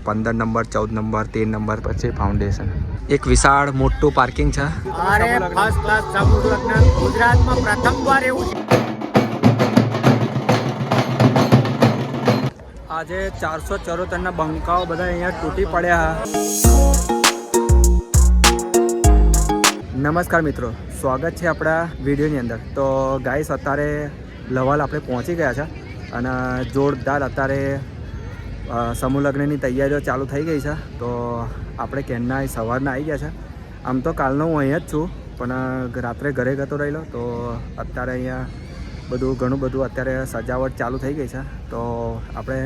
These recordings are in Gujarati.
15 નંબર 14 નંબર 13 નંબર પછી ફાઉન્ડેશન. એક વિશાળ મોટું પાર્કિંગ છે. અરે ફર્સ્ટ ક્લાસ સમૂહ લગ્ન ગુજરાતમાં પ્રથમવાર એવું છે. આજે 474ના બંકાઓ બધા અહીંયા તૂટી પડ્યા. નમસ્કાર મિત્રો, સ્વાગત છે આપણા વિડીયોની અંદર. તો ગાઈસ અત્યારે લવાલ આપણે પહોંચી ગયા છે અને જોરદાર અત્યારે સમૂહ લગ્નની તૈયારીઓ ચાલુ થઈ ગઈ છે. તો આપણે કેરના સવારના આવી ગયા છે. આમ તો કાલનો હું અહીંયા જ છું, પણ રાત્રે ઘરે ગતો રહેલો. તો અત્યારે અહીંયા ઘણું બધું અત્યારે સજાવટ ચાલુ થઈ ગઈ છે. તો આપણે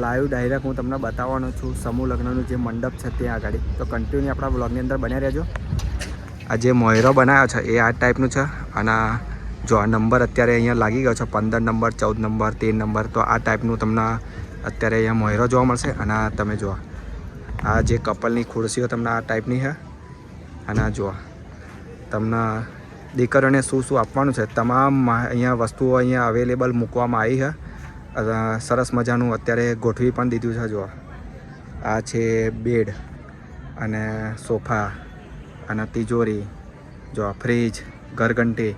લાઈવ ડાયરેક્ટ હું તમને બતાવવાનો છું સમૂહ લગ્નનું જે મંડપ છે ત્યાં આગળ. તો કન્ટિન્યુ આપણા બ્લોગની અંદર બન્યા રહેજો. આ જે મોયરો બનાવ્યો છે એ આ ટાઈપનું છે અને જો આ નંબર અત્યારે અહીંયા લાગી ગયો છે 15 નંબર 14 નંબર 13 નંબર. તો આ ટાઈપનું તમને અત્યારે અહીંયા મોયરો જોવા મળશે. અને તમે જુઓ આ જે કપલની ખુરશીઓ તમને આ ટાઈપની છે. અને જુઓ તમને દીકરીઓને શું શું આપવાનું છે તમામ અહીંયા વસ્તુઓ અહીંયા અવેલેબલ મૂકવામાં આવી છે. સરસ મજાનું અત્યારે ગોઠવી પણ દીધું છે. જુઓ આ છે બેડ અને સોફા અને તિજોરી, જો ફ્રીજ, ઘરઘંટી,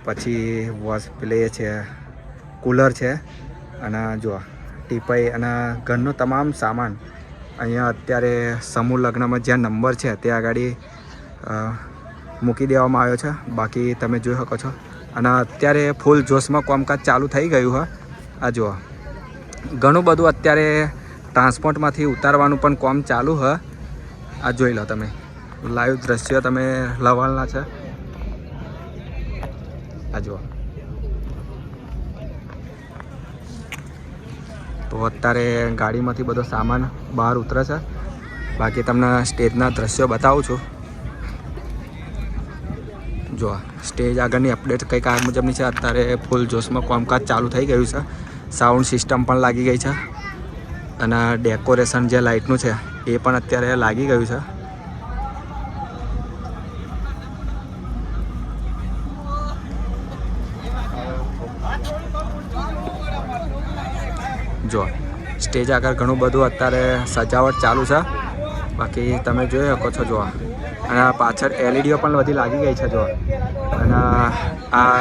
પછી વોશ પ્લે છે, કૂલર છે અને જો ટીપાઈ અને ઘરનો તમામ સામાન અહીંયા અત્યારે સમૂહ લગ્નમાં જ્યાં નંબર છે ત્યાં આગળ મૂકી દેવામાં આવ્યો છે. બાકી તમે જોઈ શકો છો. અને અત્યારે ફૂલ જોશમાં કામકાજ ચાલુ થઈ ગયું છે. આ જુઓ ઘણું બધું અત્યારે ટ્રાન્સપોર્ટમાંથી ઉતારવાનું પણ કામ ચાલુ છે. આ જોઈ લો તમે લાઈવ દ્રશ્યો તમે લવાલના છે. આ જુઓ તો અત્યારે ગાડીમાંથી બધો સામાન બહાર ઉતરે છે. બાકી તમને સ્ટેજના દ્રશ્યો બતાવું છું. જો સ્ટેજ આગળની અપડેટ કંઈક આ મુજબની છે. અત્યારે ફૂલ જોશમાં કામકાજ ચાલુ થઈ ગયું છે. સાઉન્ડ સિસ્ટમ પણ લાગી ગઈ છે અને ડેકોરેશન જે લાઇટનું છે એ પણ અત્યારે લાગી ગયું છે. જો સ્ટેજ આગળ ઘણું બધું અત્યારે સજાવટ ચાલુ છે. બાકી તમે જોઈ શકો છો. જો અને પાછળ એલઈડીઓ પણ બધી લાગી ગઈ છે. જો અને આ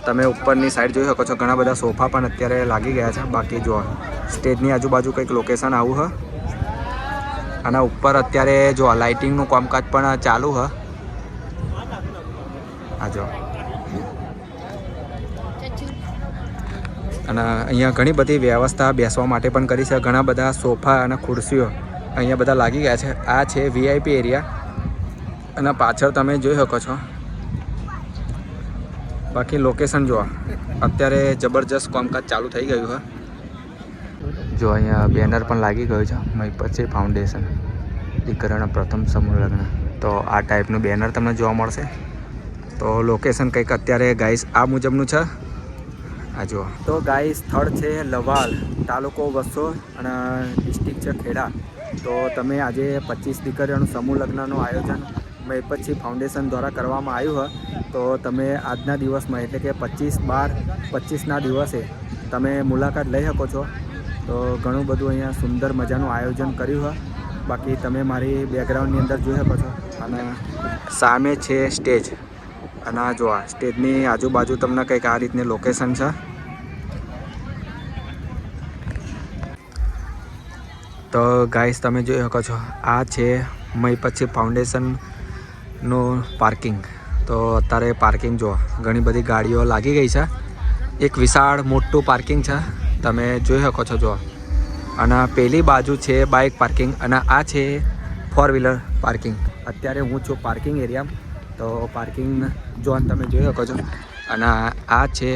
તમે ઉપરની સાઈડ જોઈ શકો છો ઘણા બધા સોફા પણ અત્યારે લાગી ગયા છે. બાકી જો સ્ટેજની આજુબાજુ કંઈક લોકેશન આવું છે. અને ઉપર અત્યારે જો લાઇટિંગનું કામકાજ પણ ચાલુ છે. આ જો અને અહીંયા ઘણી બધી વ્યવસ્થા બેસવા માટે પણ કરી છે. ઘણા બધા સોફા અને ખુરશીઓ અહીંયા બધા લાગી ગયા છે. આ છે વીઆઈપી એરિયા અને પાછળ તમે જોઈ શકો છો. બાકી લોકેશન જુઓ અત્યારે જબરજસ્ત કામકાજ ચાલુ થઈ ગયું છે. જો અહીંયા બેનર પણ લાગી ગયું છે મહીપત ફાઉન્ડેશન દીકરીઓના પ્રથમ સમૂહ લગ્ન. તો આ ટાઈપનું બેનર તમને જોવા મળશે. તો લોકેશન કંઈક અત્યારે ગાઈસ આ મુજબનું છે. આ જુઓ તો ગાઈસ સ્થળ છે લવાલ, તાલુકો વસો અને ડિસ્ટ્રિક્ટ છે ખેડા. તો તમે આજે 25 દીકરીઓનું સમૂહ લગ્નનું આયોજન મહીપત ફાઉન્ડેશન દ્વારા કરવામાં આવ્યું હોય. તો તમે આજના દિવસમાં એટલે કે 25/12/25ના દિવસે તમે મુલાકાત લઈ શકો છો. તો ઘણું બધું અહીંયા સુંદર મજાનું આયોજન કર્યું હોય. બાકી તમે મારી બેકગ્રાઉન્ડની અંદર જોઈ શકો છો. અને સામે છે સ્ટેજ અને આ જો સ્ટેજની આજુબાજુ તમને કંઈક આ રીતની લોકેશન છે. તો ગાઈસ તમે જોઈ શકો છો આ છે મહીપત ફાઉન્ડેશનનું પાર્કિંગ. તો અત્યારે પાર્કિંગ જો ઘણી બધી ગાડીઓ લાગી ગઈ છે. એક વિશાળ મોટું પાર્કિંગ છે તમે જોઈ શકો છો. જો અને પેલી બાજુ છે બાઇક પાર્કિંગ અને આ છે 4 વ્હીલર પાર્કિંગ. અત્યારે હું છું પાર્કિંગ એરિયામાં. તો પાર્કિંગ ઝોન તમે જોઈ શકો છો. અને આ છે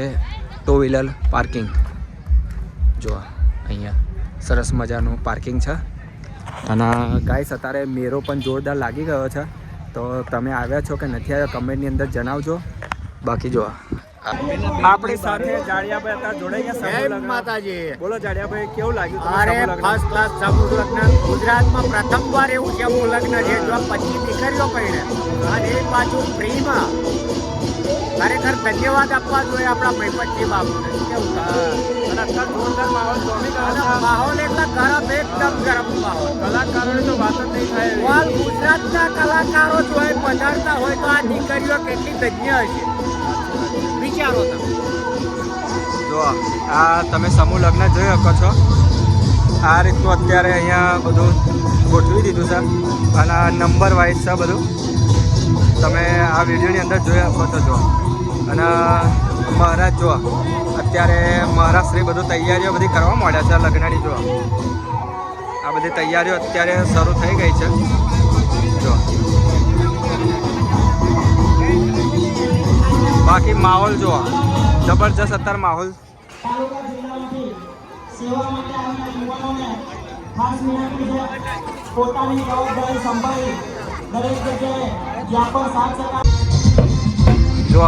2 વ્હીલર પાર્કિંગ. જો અહીંયા સરસ મજાનું પાર્કિંગ છે. અને ગાઈસ અત્યારે મેરો પણ જોરદાર લાગી ગયો છે. તો તમે આવ્યા છો કે નથી આવ્યા કમેન્ટની અંદર જણાવજો. બાકી જો આપણી સાથે જાડિયાભાઈ અત્યારે જોડાઈ ગયા સમૂહ લગ્ન. માતાજી બોલો જાડિયાભાઈ, કેવું લાગ્યું? અરે ફર્સ્ટ ક્લાસ સમૂહ લગ્ન ગુજરાતમાં પ્રથમવાર એવું સમૂહ લગ્ન છે. જો 25 દીકરીઓ પડે અને એક બાજુ ફ્રીમાં ખરેખર ધન્યવાદ આપવા જોઈએ આપણા મહિપતજી બાપુને. કેવું હા. અને અત્યારે જોરદાર માહોલ જોમી ગયો અને છે. માહોલ એટલે ગરમ, એકદમ ગરમ માહોલ. કલાકારોની તો વાત જ નહીં થાય એવી. ઓલ ગુજરાતના કલાકારો જો હોય પધારતા હોય તો આ દીકરીઓ કેટલી ધન્ય હશે વિચારો તમે. જો આ તમે સમૂહ લગ્ન જોઈ શકો છો. આ રીતનું અત્યારે અહીંયા બધું ગોઠવી દીધું છે અને નંબર વાઇઝ છે બધું. તમે આ વિડીયોની અંદર જોઈ શકો છો. જો અને મહારાજ જો અત્યારે મહારાજશ્રી બધું તૈયારીઓ બધી કરવા માંડ્યા છે લગ્નની. જો આ બધી તૈયારીઓ અત્યારે શરૂ થઈ ગઈ છે. જો બાકી માહોલ જો જબરજસ્ત અત્યારે માહોલ. તાલુકા જિલ્લામાંથી સેવા માટે આવનાર યુવાનોને ખાસ વિનંતી છે, પોતાની જવાબદારી સંભાળી દરેક જગ્યાએ જ્યાં પણ સાથ સહકાર. જો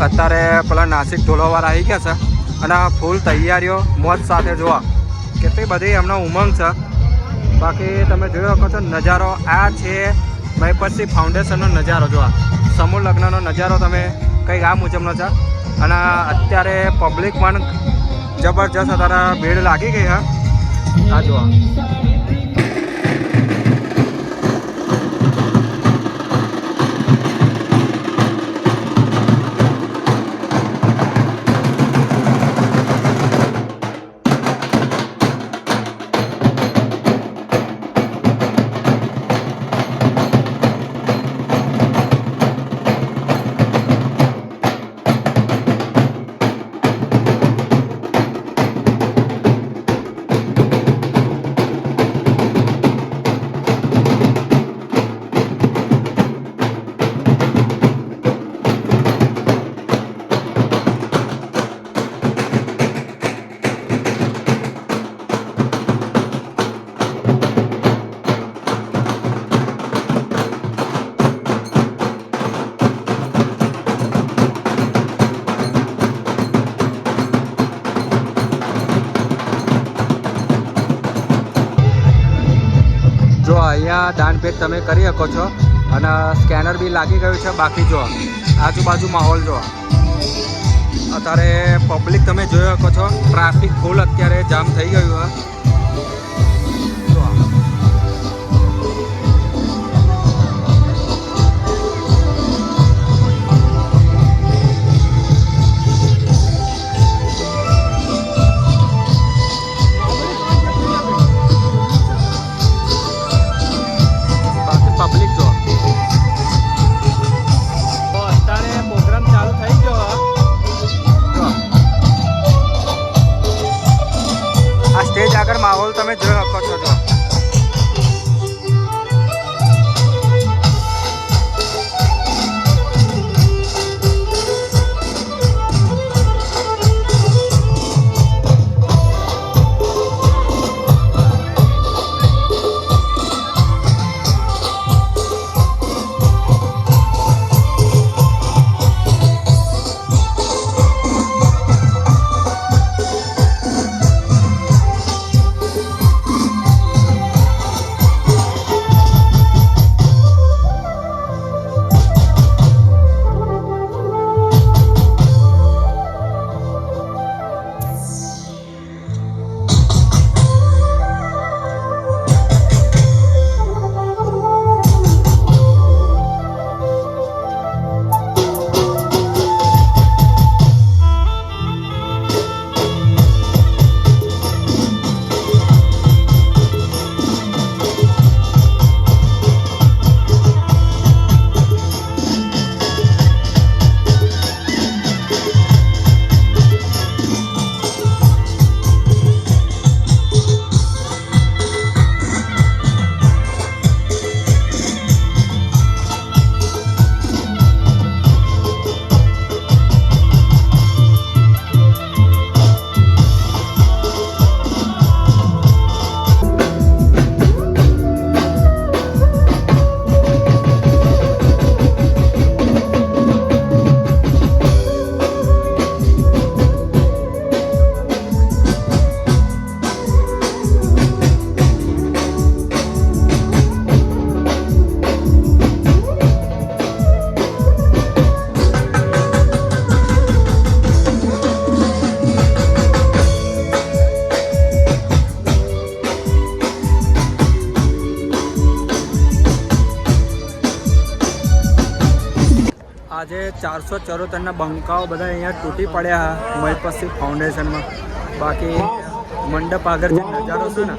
અત્યારે પેલા નાસિક ઢોલોવાળા આવી ગયા છે અને ફૂલ તૈયારીઓ મોજ સાથે જોવા કેટલી બધી એમનો ઉમંગ છે. બાકી તમે જોઈ શકો છો નજારો આ છે મહિપતસિંહ ફાઉન્ડેશનનો નજારો. જોવા સમૂહ લગ્નનો નજારો તમે કંઈક આ મુજબનો છે. અને અત્યારે પબ્લિક પણ જબરજસ્ત અત્યારે ભીડ લાગી ગઈ હા. આ જોવા જો અહીંયા દાનભેટ તમે કરી શકો છો અને સ્કેનર બી લાગી ગયું છે. બાકી જો આજુબાજુ માહોલ જો અત્યારે પબ્લિક તમે જોઈ શકો છો. ટ્રાફિક ફૂલ અત્યારે જામ થઈ ગયું છે. જો પબ્લિક જો તો અત્યારે પ્રોગ્રામ ચાલુ થઈ ગયો. જો આ સ્ટેજ આગળ 474ના બંકાઓ બધા અહીંયા તૂટી પડ્યા મહિપતસિંહ ફાઉન્ડેશનમાં. બાકી મંડપ આગળ જે નજારો છે ને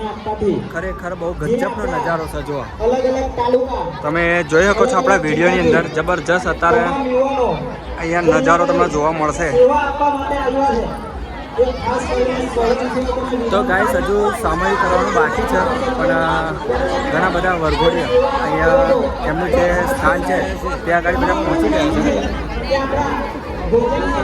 ખરેખર બહુ ગજબનો નજારો છે. જુઓ અલગ અલગ તાલુકા તમે જોઈ શકો છો આપણા વિડીયોની અંદર જબરજસ્ત અત્યારે અહીંયા નજારો તમને જોવા મળશે. સેવા આપવા માટે આવ્યા છે. એક ખાસ કરીને સ્વયંસેવકોને તો ગાઈસ હજુ સામાયિક કરવાનું બાકી છે, પણ ઘણા બધા વરઘોડિયા અહીંયા એમનું જે સ્થાન છે ત્યાં આગળ બધા પહોંચી ગયા છે. કે આપણા ભોજનના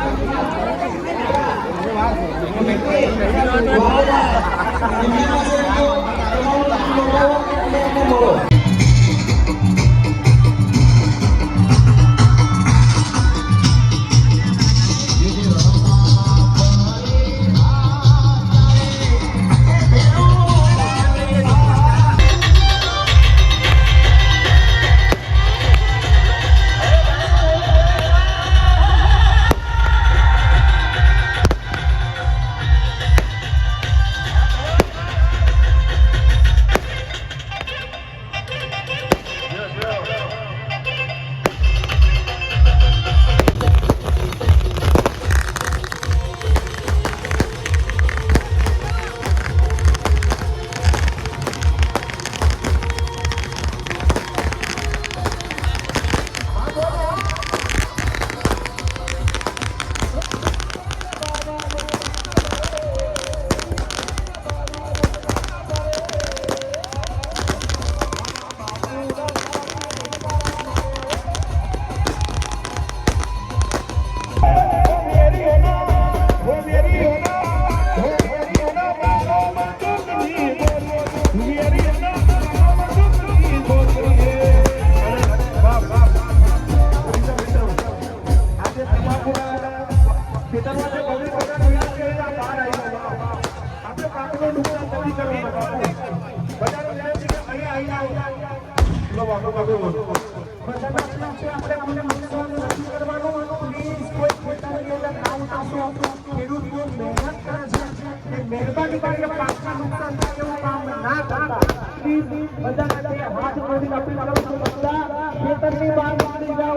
મહેરબાની કરીને પાકના નુકસાન થાય એવું કામ ના કરતા. પ્લીઝ બધાને હાથ જોડીને અપીલ કરું છું, બધા ખેતરની બહાર નીકળી જાઓ.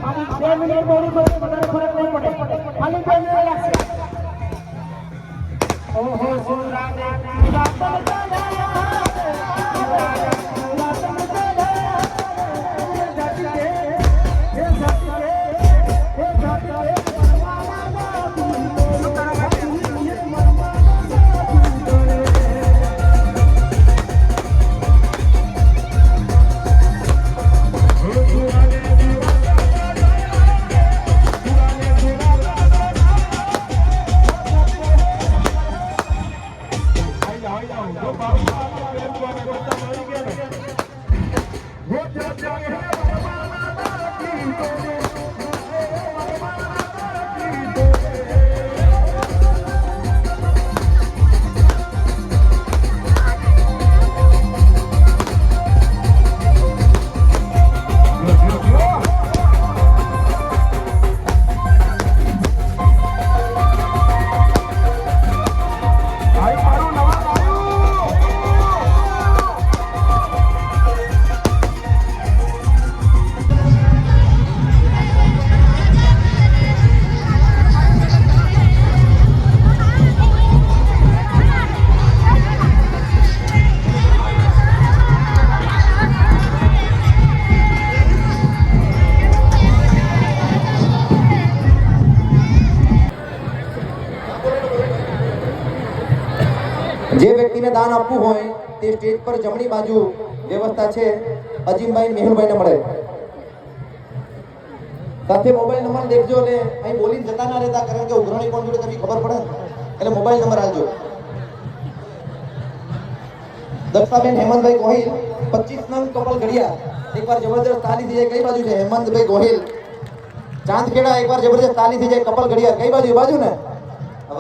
ખાલી 2 મિનિટ બોલી તો વધારે ફરક નહીં પડે. ખાલી 2 મિનિટ લાગશે. ઓહો સોરાને જે વ્યક્તિને દાન આપવું હોય તે સ્ટેજ પર જમણી બાજુ વ્યવસ્થા છે, અજીમભાઈ મેહુલભાઈને મળે. સાથે મોબાઈલ નંબર દેખજો અને અહીં બોલીને જતા ના રહેતા, કારણ કે ઉઘરાણી કોણ જોડે કદી ખબર પડે એટલે મોબાઈલ નંબર આવજો. દક્ષાબેન હેમંતભાઈ ગોહિલ 25 નંગ કપલ ઘડિયા, એકવાર જબરદસ્ત તાલી થઈ જાય. કઈ બાજુ છે હેમંતભાઈ ગોહિલ ચાંદખેડા? એકવાર જબરદસ્ત તાલી થઈ જાય. કપલ ઘડિયા કઈ બાજુ? બાજુ ને?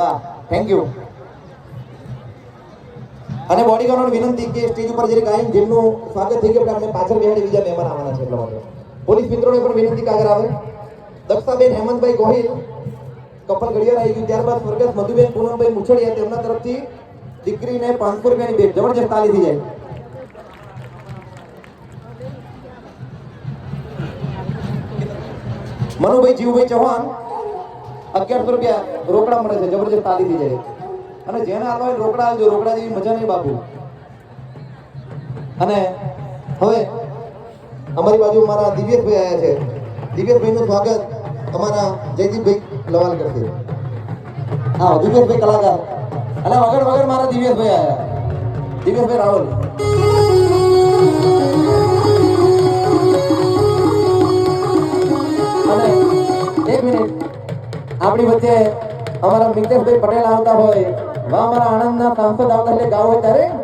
વાહ, થેન્ક યુ. અને બોડીગાર્ડોને વિનંતી કે સ્ટેજ ઉપર જે ગાયન જેમનું સ્વાગત થઈ ગયું, આપણે પાછળ બેહાડી બીજા મહેમાન આવવાના છે એટલા માટે. પોલીસ મિત્રોને પણ વિનંતી કે આગળ આવે. દક્ષાબેન હેમંતભાઈ ગોહિલ કપલ ઘડિયાળ આવી ગયું. ત્યારબાદ સ્વર્ગસ્થ મધુબેન પૂનમભાઈ મુછડિયા, તેમના તરફથી દીકરીને 500 રૂપિયાની ભેટ. જબરજસ્ત તાલી થઈ જાય. મનુભાઈ જીવભાઈ ચૌહાણ 1100 રૂપિયા રોકડા મળે છે, જબરજસ્ત તાલી થઈ જાય. અને જેને આલો હોય રોકડા આવજો, રોકડા જેવી મજા નહીં બાપુ. અને હવે અમારી બાજુ અમારા દિવ્યેશભાઈ આવ્યા છે. દિવ્યેશભાઈનું સ્વાગત અમારા જયદીપભાઈ લવાલ કરશે. હા, દિવ્યેશભાઈ કલાકાર. અને વગર મારા દિવ્યેશભાઈ આવ્યા. દિવ્યેશભાઈ રાવલ. અને એક મિનિટ, આપણી વચ્ચે અમારા મિતેશભાઈ પટેલ આવતા હોય, અમારા આણંદના સાંસદ આવતા એટલે ગાવ હોય ત્યારે